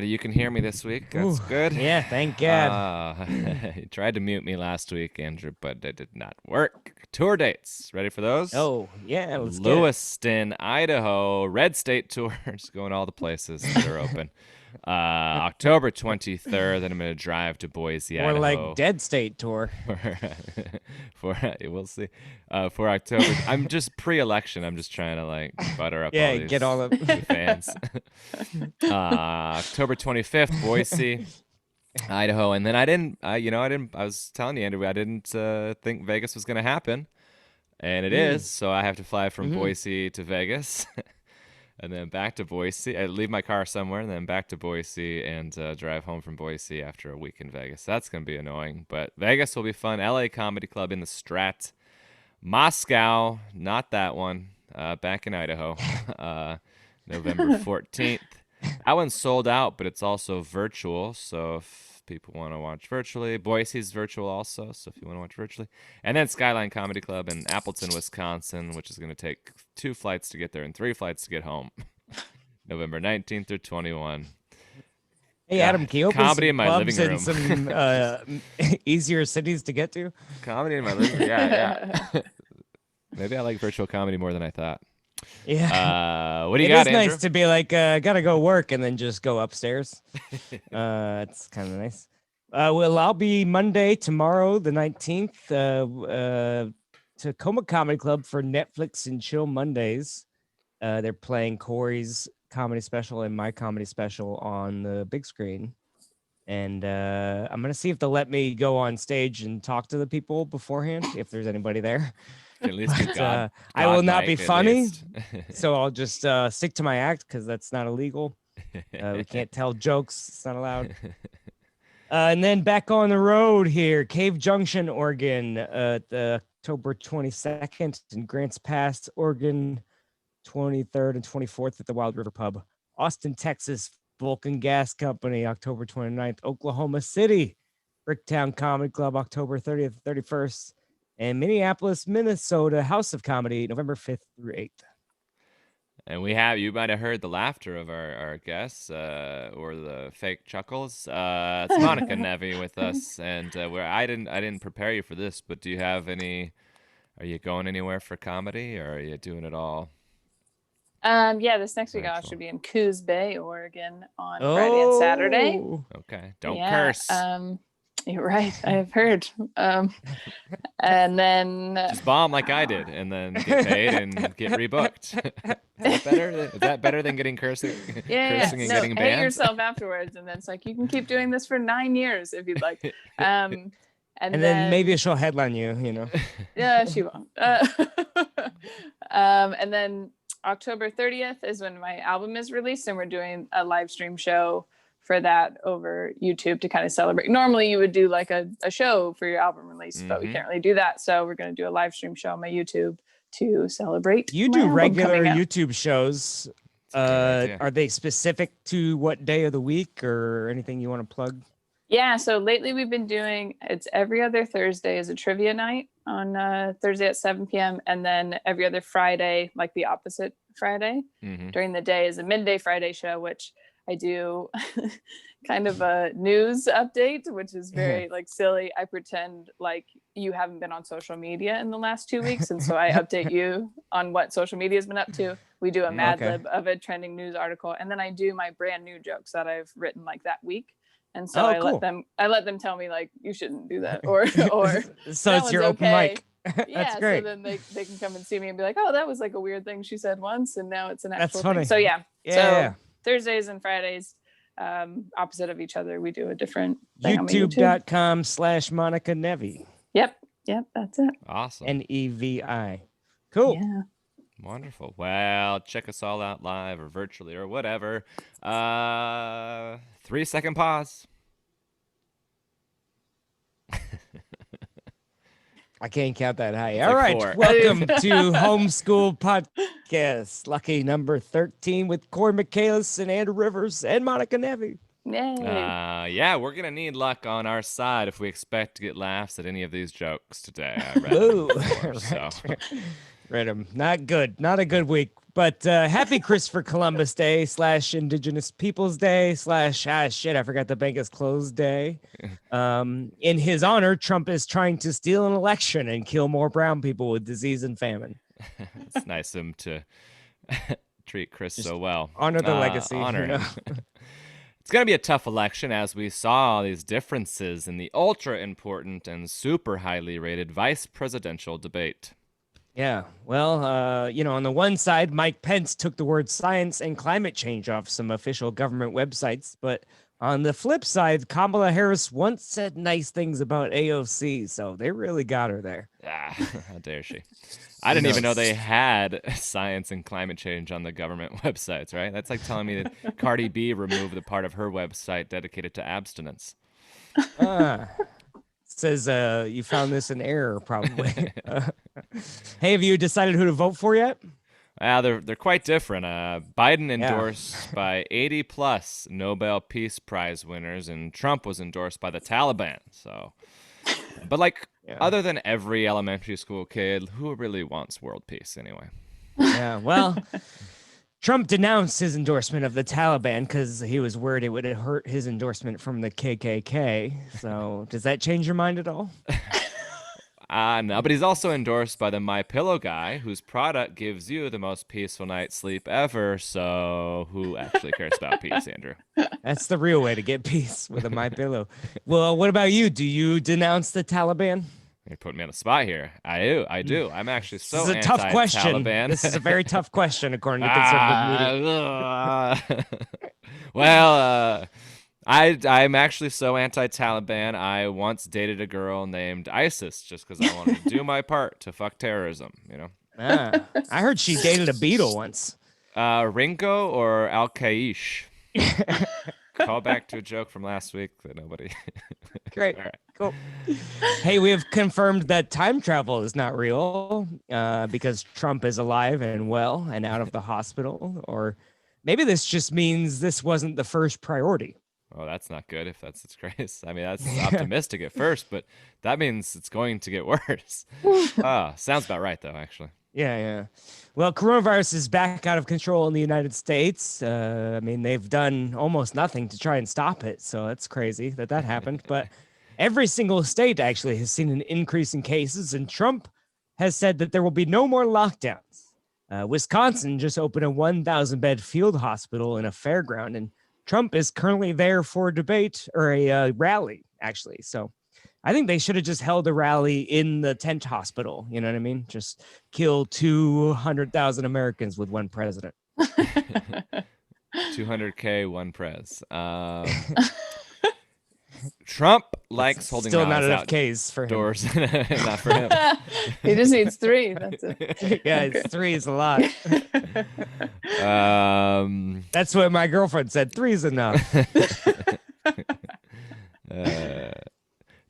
You can hear me this week. Ooh, That's good. yeah, thank God. You tried to mute me last week, Andrew, but it did not work. Tour dates. Ready for those? Oh, yeah, let's get it. Lewiston, Idaho, Red State tours, going all the places that are open. October 23rd, then I'm going to drive to Boise, More like Idaho. Dead State tour. For we'll see. For October, I'm just pre-election. I'm just trying to like butter up all Yeah, get these all of. new fans. October 25th, Boise, Idaho, and then I was telling you, Andrew, I didn't think Vegas was going to happen, and it is. So I have to fly from Mm-hmm. Boise to Vegas, and then back to Boise. I leave my car somewhere, and then back to Boise, and drive home from Boise after a week in Vegas. That's going to be annoying, but Vegas will be fun. LA Comedy Club in the Strat, Moscow, not that one. Back in Idaho, November 14th. That one's sold out, but it's also virtual. So if people want to watch virtually, Boise's virtual also. So if you want to watch virtually, and then Skyline Comedy Club in Appleton, Wisconsin, which is going to take 2 flights to get there and 3 flights to get home. November 19th through 21. Hey, Adam, God, can you open comedy some in my living clubs in room. some easier cities to get to? Comedy in my living room. Yeah. Maybe I like virtual comedy more than I thought. Yeah. What do you It got, is Andrew? nice to be like, gotta go work and then just go upstairs. It's kind of nice. Well, I'll be Monday, tomorrow, the 19th, Tacoma Comedy Club for Netflix and Chill Mondays. They're playing Cory's comedy special and my comedy special on the big screen. And I'm going to see if they'll let me go on stage and talk to the people beforehand, if there's anybody there. At least do But God, I will not be Mike, at funny. least. So I'll just stick to my act because that's not illegal. We can't tell jokes. It's not allowed. And then back on the road here, Cave Junction, Oregon, the October 22nd, in Grants Pass, Oregon, 23rd and 24th at the Wild River Pub. Austin, Texas, Vulcan Gas Company, October 29th. Oklahoma City, Bricktown Comedy Club, October 30th, 31st. And Minneapolis, Minnesota, House of Comedy, November 5th through 8th. And you might have heard the laughter of our guests or the fake chuckles. It's Monica Nevi with us. And where I didn't prepare you for this, but do you have are you going anywhere for comedy or are you doing it all Yeah, this next week I virtual? should be in Coos Bay, Oregon on Friday and Saturday. Okay. Don't Yeah, curse. You're right. I have heard. And then Just bomb like I did and then get paid and get rebooked. Is that better than getting cursing yeah. and No, getting hate banned? yourself afterwards, and then it's like you can keep doing this for 9 years if you'd like. And then maybe she'll headline you, you know. Yeah, she won't. And then October 30th is when my album is released, and we're doing a live stream show for that over YouTube to kind of celebrate. Normally you would do like a show for your album release, but we can't really do that. So we're going to do a live stream show on my YouTube to celebrate. You do regular YouTube shows. Are they specific to what day of the week or anything you want to plug? Yeah, so lately we've been doing, it's every other Thursday is a trivia night on Thursday at 7 p.m. And then every other Friday, like the opposite Friday, during the day is a midday Friday show, which I do kind of a news update, which is very like silly. I pretend like you haven't been on social media in the last 2 weeks. And so I update you on what social media has been up to. We do a Mad Lib of a trending news article. And then I do my brand new jokes that I've written like that week. And so I let them tell me like you shouldn't do that or so it's your open mic. Yeah, great. so then they can come and see me and be like, oh, that was like a weird thing she said once, and now it's an actual That's funny. thing. So yeah. So Thursdays and Fridays, opposite of each other, we do a different thing YouTube.com/Monica Nevi. Yep, that's it. Awesome. Nevi. Cool. Yeah. Wonderful. Well, check us all out live or virtually or whatever. 3-second pause. I can't count that high. It's all like right. 4. Welcome to Homeschool Podcast. Lucky number 13 with Cory Michaelis and Andrew Rivers and Monica Nevi. Yay. Yeah, we're going to need luck on our side if we expect to get laughs at any of these jokes today. I read Boo. before, so. Read them. Not good. Not a good week But happy Christopher Columbus Day / Indigenous Peoples Day / shit, I forgot the bank is closed day. In his honor, Trump is trying to steal an election and kill more brown people with disease and famine. It's nice of him to treat Chris so well. Honor the legacy. Honor You know? him. It's going to be a tough election as we saw these differences in the ultra important and super highly rated vice presidential debate. Yeah. Well, on the one side, Mike Pence took the word science and climate change off some official government websites. But on the flip side, Kamala Harris once said nice things about AOC. So they really got her there. How dare she? I didn't even know they had science and climate change on the government websites, right? That's like telling me that Cardi B removed the part of her website dedicated to abstinence. Says you found this in error, probably. Hey, have you decided who to vote for yet? They're quite different. Biden endorsed by 80 plus Nobel Peace Prize winners, and Trump was endorsed by the Taliban. So, but other than every elementary school kid, who really wants world peace anyway? Yeah, well, Trump denounced his endorsement of the Taliban because he was worried it would hurt his endorsement from the KKK. So, does that change your mind at all? No, but he's also endorsed by the My Pillow guy, whose product gives you the most peaceful night's sleep ever. So, who actually cares about peace, Andrew? That's the real way to get peace, with a My Pillow. Well, what about you? Do you denounce the Taliban? You're putting me on the spot here. I do. I'm actually so This is a tough question. Taliban. This is a very tough question, according to conservative media. Well, I'm actually so anti-Taliban. I once dated a girl named Isis just because I wanted to do my part to fuck terrorism. I heard she dated a beetle once. Ringo or Al-Kaish. Call back to a joke from last week that nobody. Great. All right. Cool. Hey, we have confirmed that time travel is not real because Trump is alive and well and out of the hospital. Or maybe this just means this wasn't the first priority. Oh, that's not good if that's its case. I mean, that's optimistic at first, but that means it's going to get worse. Sounds about right, though, actually. Yeah. Well, coronavirus is back out of control in the United States. I mean, they've done almost nothing to try and stop it. So it's crazy that happened. But every single state actually has seen an increase in cases, and Trump has said that there will be no more lockdowns. Wisconsin just opened a 1,000-bed field hospital in a fairground, and Trump is currently there for a debate or a rally, actually. So I think they should have just held a rally in the tent hospital. You know what I mean? Just kill 200,000 Americans with one president. 200K, one prez. Trump likes holding still not enough out Ks for doors. Not for him. He just needs 3. That's it. Yeah, Okay. 3 is a lot. That's what my girlfriend said. 3 is enough.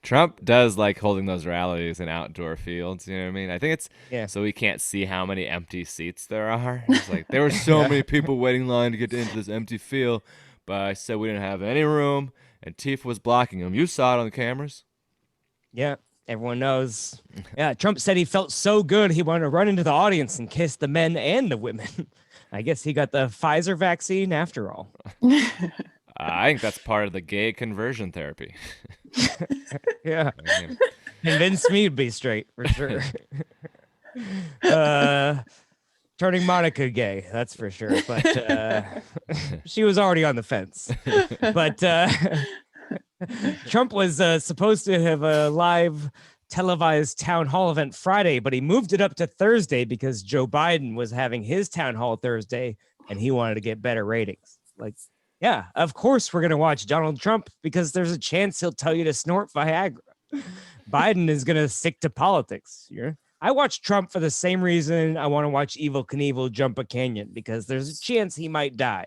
Trump does like holding those rallies in outdoor fields. You know what I mean? I think it's so we can't see how many empty seats there are. It's like there were so many people waiting in line to get into this empty field, but I said we didn't have any room, and Tifa was blocking them. You saw it on the cameras. Yeah, everyone knows. Yeah, Trump said he felt so good he wanted to run into the audience and kiss the men and the women. I guess he got the Pfizer vaccine after all. I think that's part of the gay conversion therapy. Yeah. Convinced me to be straight, for sure. Turning Monica gay, that's for sure. But she was already on the fence. But Trump was supposed to have a live televised town hall event Friday, but he moved it up to Thursday because Joe Biden was having his town hall Thursday and he wanted to get better ratings. Like, yeah, of course we're going to watch Donald Trump because there's a chance he'll tell you to snort Viagra. Biden is going to stick to politics. Yeah. I watch Trump for the same reason I want to watch Evel Knievel jump a canyon, because there's a chance he might die.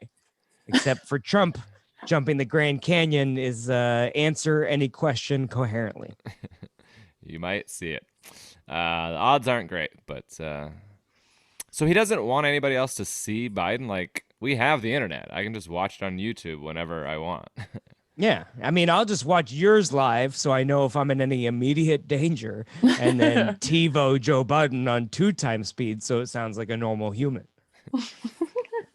Except for Trump, jumping the Grand Canyon is answer any question coherently. You might see it. The odds aren't great, but so he doesn't want anybody else to see Biden. Like, we have the internet. I can just watch it on YouTube whenever I want. Yeah, I mean, I'll just watch yours live so I know if I'm in any immediate danger, and then TiVo Joe Biden on 2 times speed so it sounds like a normal human.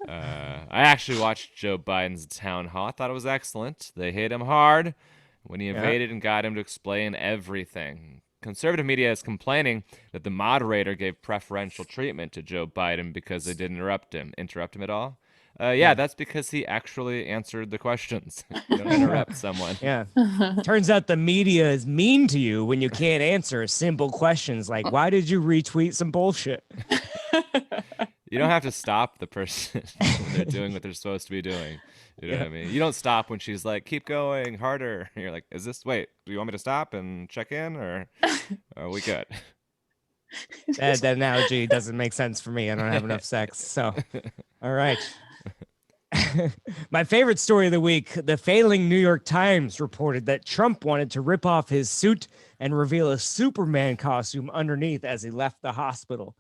I actually watched Joe Biden's town hall. I thought it was excellent. They hit him hard when he evaded and got him to explain everything. Conservative media is complaining that the moderator gave preferential treatment to Joe Biden because they didn't interrupt him at all. Yeah, that's because he actually answered the questions. You don't interrupt someone. Yeah. Turns out the media is mean to you when you can't answer simple questions like, why did you retweet some bullshit? You don't have to stop the person when they're doing what they're supposed to be doing. You know what I mean? You don't stop when she's like, keep going harder. You're like, wait, do you want me to stop and check in, or are we good? That analogy doesn't make sense for me. I don't have enough sex. So, all right. My favorite story of the week, the failing New York Times reported that Trump wanted to rip off his suit and reveal a Superman costume underneath as he left the hospital.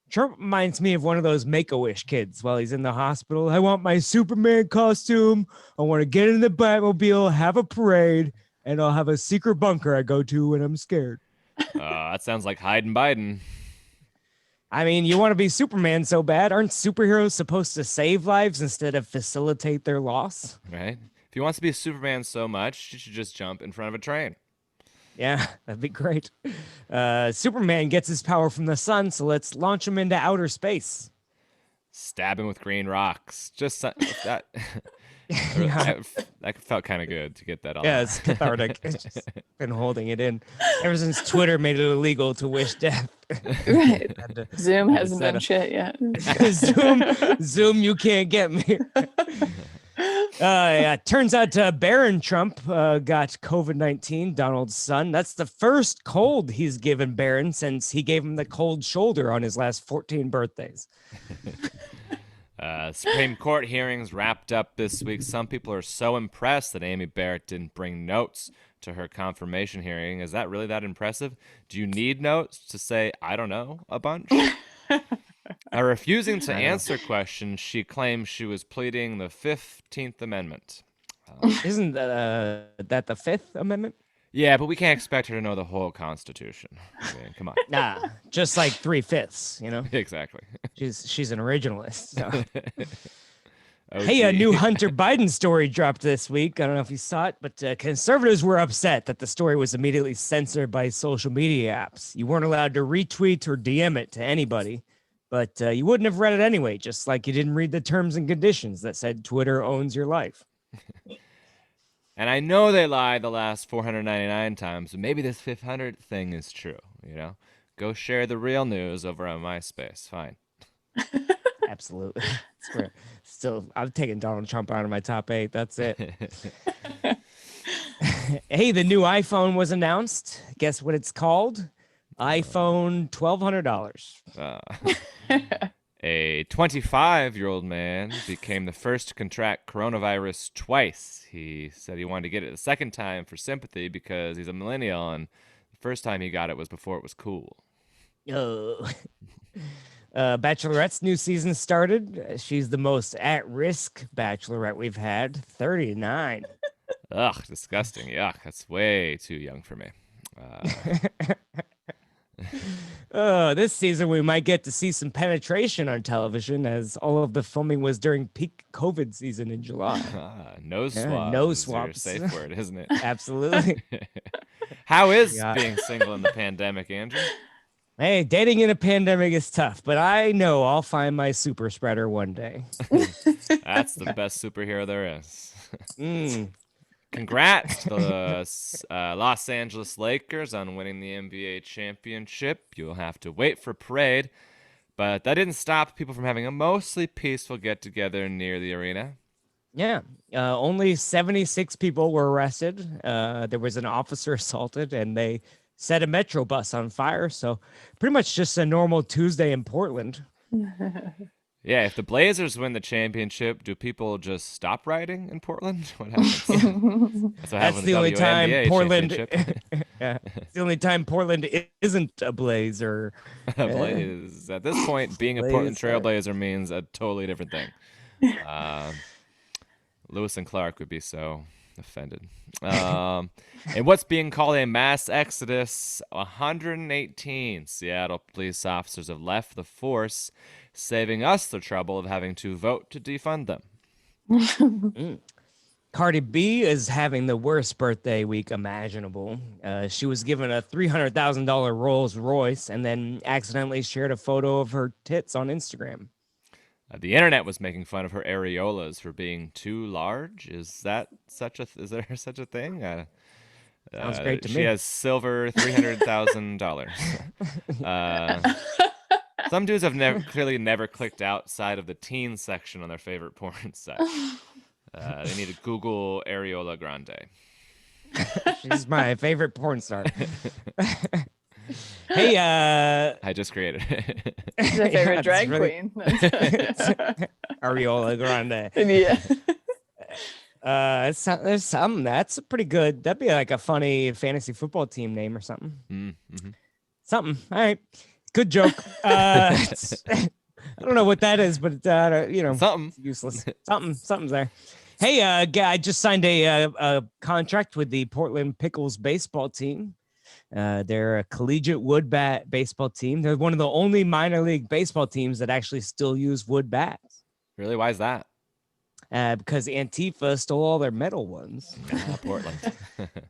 Trump reminds me of one of those Make-A-Wish kids while he's in the hospital. I want my Superman costume. I want to get in the Batmobile, have a parade, and I'll have a secret bunker I go to when I'm scared. That sounds like hiding Biden. I mean, you want to be Superman so bad. Aren't superheroes supposed to save lives instead of facilitate their loss? Right? If he wants to be Superman so much, you should just jump in front of a train. Yeah, that'd be great. Superman gets his power from the sun, so let's launch him into outer space. Stab him with green rocks. Just that. Yeah. That felt kind of good to get that on. Yeah, it's cathartic. It's just been holding it in ever since Twitter made it illegal to wish death. Right. Zoom hasn't done shit yet. Zoom, you can't get me. Yeah, turns out Barron Trump got COVID-19, Donald's son. That's the first cold he's given Barron since he gave him the cold shoulder on his last 14 birthdays. Supreme Court hearings wrapped up this week. Some people are so impressed that Amy Barrett didn't bring notes to her confirmation hearing. Is that really that impressive? Do you need notes to say, I don't know, a bunch? Refusing to answer questions, she claims she was pleading the 15th Amendment. Isn't that the Fifth Amendment? Yeah, but we can't expect her to know the whole Constitution. I mean, come on. Nah, just like 3/5, you know? Exactly. She's an originalist. So. OG. Hey, a new Hunter Biden story dropped this week. I don't know if you saw it, but conservatives were upset that the story was immediately censored by social media apps. You weren't allowed to retweet or DM it to anybody, but you wouldn't have read it anyway, just like you didn't read the terms and conditions that said Twitter owns your life. And I know they lied the last 499 times, but maybe this 500th thing is true, you know? Go share the real news over on MySpace. Fine. Absolutely. Still, I'm taking Donald Trump out of my top 8. That's it. Hey, the new iPhone was announced. Guess what it's called? iPhone $1,200. A 25-year-old man became the first to contract coronavirus twice. He said he wanted to get it the second time for sympathy because he's a millennial, and the first time he got it was before it was cool. Oh. Bachelorette's new season started. She's the most at-risk bachelorette we've had, 39. Ugh, disgusting. Yuck, that's way too young for me. This season we might get to see some penetration on television, as all of the filming was during peak COVID season in July. Nose swabs. Nose is your swabs. safe word, isn't it? Absolutely. How is being single in the pandemic, Andrew? Hey, dating in a pandemic is tough, but I know I'll find my super spreader one day. That's the best superhero there is. Congrats to the Los Angeles Lakers on winning the NBA championship. You'll have to wait for parade, but that didn't stop people from having a mostly peaceful get-together near the arena. Yeah, only 76 people were arrested. There was an officer assaulted, and they set a metro bus on fire. So pretty much just a normal Tuesday in Portland. Yeah, if the Blazers win the championship, do people just stop riding in Portland? What happens? That's the only time WNBA Portland. Yeah, it's the only time Portland isn't a Blazer. Blaze. At this point, being a Portland Trailblazer means a totally different thing. Lewis and Clark would be so offended. In what's being called a mass exodus, 118 Seattle police officers have left the force, saving us the trouble of having to vote to defund them. Cardi B is having the worst birthday week imaginable. She was given a $300,000 Rolls Royce and then accidentally shared a photo of her tits on Instagram. The internet was making fun of her areolas for being too large. Is there such a thing? Sounds great to me. She has silver $300,000. Some dudes have clearly never clicked outside of the teen section on their favorite porn site. They need to Google Areola Grande. She's my favorite porn star. Hey, I just created it. She's my favorite drag queen. Areola Grande. Yeah. There's something that's pretty good. That'd be like a funny fantasy football team name or something. Mm-hmm. Something. All right. Good joke. I don't know what that is, but something useless. Something's there. Hey, I just signed a contract with the Portland Pickles baseball team. They're a collegiate wood bat baseball team. They're one of the only minor league baseball teams that actually still use wood bats. Really? Why is that? Because Antifa stole all their metal ones. Portland.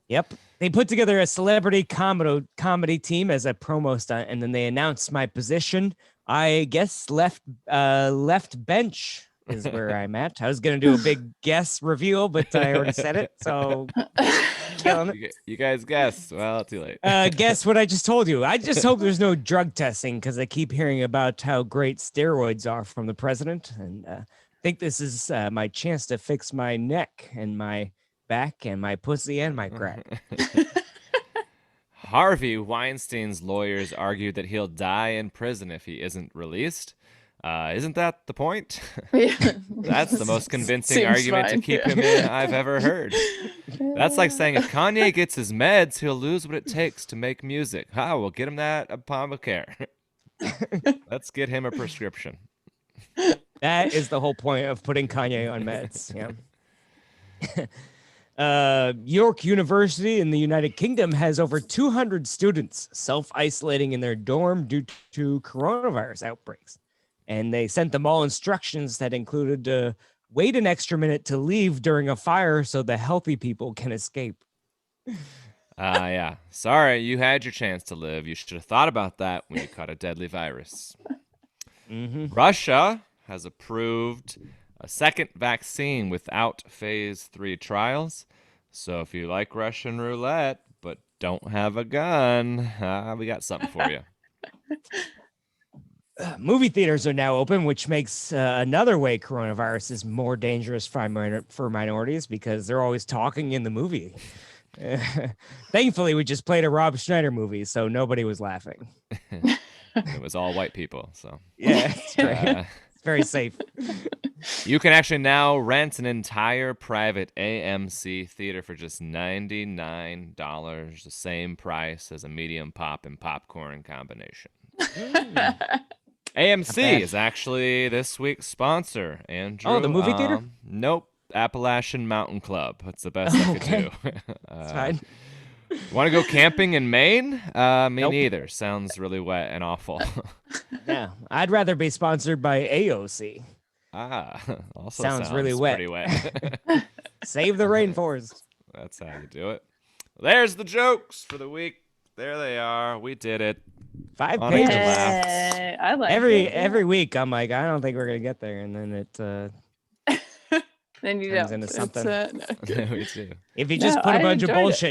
Yep. They put together a celebrity comedy team as a promo stunt, and then they announced my position. I guess left bench is where I'm at. I was going to do a big guess reveal, but I already said it. So you guys guessed. Well, too late. Guess what I just told you. I just hope there's no drug testing because I keep hearing about how great steroids are from the president. And I think this is my chance to fix my neck and my back and my pussy and my crack. Harvey Weinstein's lawyers argued that he'll die in prison if he isn't released. Isn't that the point? Yeah. That's the most convincing Seems argument fine, to keep yeah. him in I've ever heard. That's like saying if Kanye gets his meds, he'll lose what it takes to make music. We'll get him that Obamacare. Let's get him a prescription. That is the whole point of putting Kanye on meds. Yeah. York University in the United Kingdom has over 200 students self-isolating in their dorm due to coronavirus outbreaks. And they sent them all instructions that included wait an extra minute to leave during a fire so the healthy people can escape. Yeah. Sorry, you had your chance to live. You should have thought about that when you caught a deadly virus. Mm-hmm. Russia has approved a second vaccine without phase 3 trials. So if you like Russian roulette but don't have a gun, we got something for you. Movie theaters are now open, which makes another way coronavirus is more dangerous for minorities because they're always talking in the movie. Thankfully, we just played a Rob Schneider movie, so nobody was laughing. It was all white people, so yeah, it's great. It's very safe. You can actually now rent an entire private AMC theater for just $99, the same price as a medium pop and popcorn combination. AMC is actually this week's sponsor, Andrew. Oh, the movie theater? Nope. Appalachian Mountain Club. That's the best I could do. That's fine. Want to go camping in Maine? Me Nope. neither. Sounds really wet and awful. Yeah, I'd rather be sponsored by AOC. Also sounds really wet. Pretty wet. Save the rainforest. That's how you do it. There's the jokes for the week. There they are. We did it. 5 On a pages. collapse. Hey, I like Every week, I'm like, I don't think we're gonna get there, and then it Then you turns don't. into It's, something. no. We do. if you just No, put a I bunch of enjoyed it. bullshit